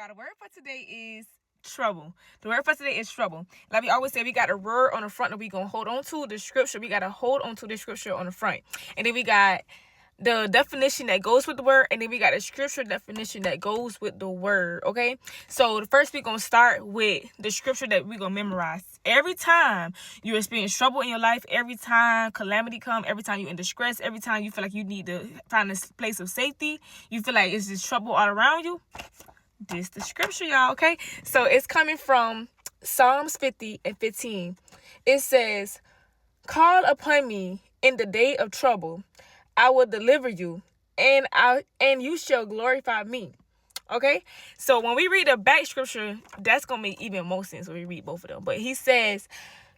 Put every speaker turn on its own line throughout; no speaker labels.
y'all. The word for today is trouble. The word for today is trouble. Like we always say, we got a word on the front that we gonna hold on to. The scripture, we gotta hold on to the scripture on the front. And then we got the definition that goes with the word, and then we got a scripture definition that goes with the word. Okay, so the first we're gonna start with the scripture that we're gonna memorize. Every time you experience trouble in your life, every time calamity come, every time you're in distress, every time you feel like you need to find a place of safety, you feel like it's just trouble all around you, this the scripture, y'all. Okay, so it's coming from Psalms 50:15. It says, "Call upon me in the day of trouble. I will deliver you, and you shall glorify me." Okay, so when we read the back scripture, that's gonna make even more sense when we read both of them. But he says,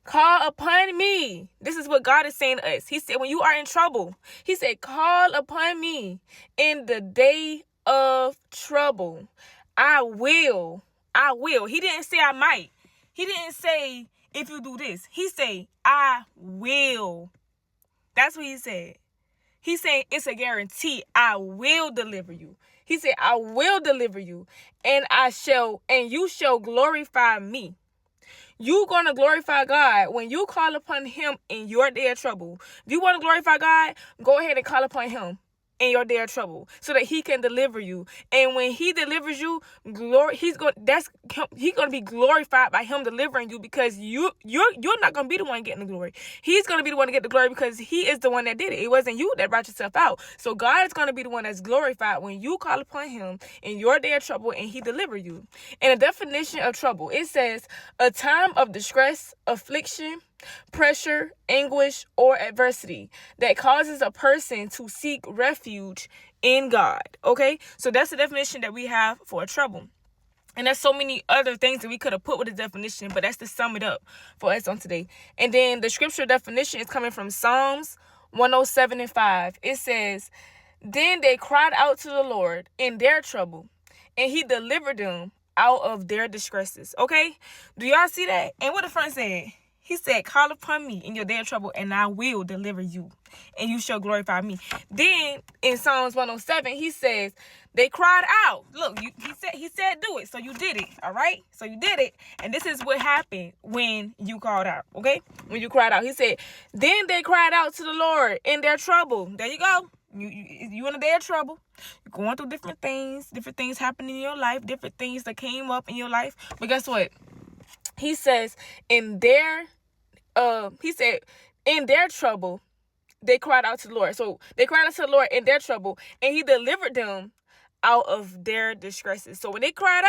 "Call upon me." This is what God is saying to us. He said, when you are in trouble, he said, "Call upon me in the day of trouble. I will." He didn't say I might. He didn't say if you do this. He said, "I will." That's what he said. He's saying it's a guarantee. I will deliver you. He said, "I will deliver you, and you shall glorify me." You're going to glorify God when you call upon him in your day of trouble. If you want to glorify God, go ahead and call upon him in your day of trouble so that he can deliver you. And when he delivers you, he's going to be glorified by him delivering you, because you're not going to be the one getting the glory. He's going to be the one to get the glory because he is the one that did it. It wasn't you that brought yourself out. So God is going to be the one that's glorified when you call upon him in your day of trouble and he deliver you. In a definition of trouble, it says a time of distress, affliction, pressure, anguish, or adversity that causes a person to seek refuge in God. Okay, so that's the definition that we have for trouble. And there's so many other things that we could have put with the definition, but that's to sum it up for us on today. And then the scripture definition is coming from Psalms 107:5. It says, "Then they cried out to the Lord in their trouble, and he delivered them out of their distresses." Okay, do y'all see that? And what the front said? He said, "Call upon me in your day of trouble, and I will deliver you, and you shall glorify me." Then in Psalms 107, he says, they cried out. Look, he said do it, so you did it. All right, so you did it, and this is what happened when you called out. Okay, when you cried out, he said, "Then they cried out to the Lord in their trouble." There you go. You in a day of trouble. You're going through different things happening in your life, different things that came up in your life. But guess what? He says in their trouble, they cried out to the Lord. So they cried out to the Lord in their trouble, and he delivered them out of their distresses. So when they cried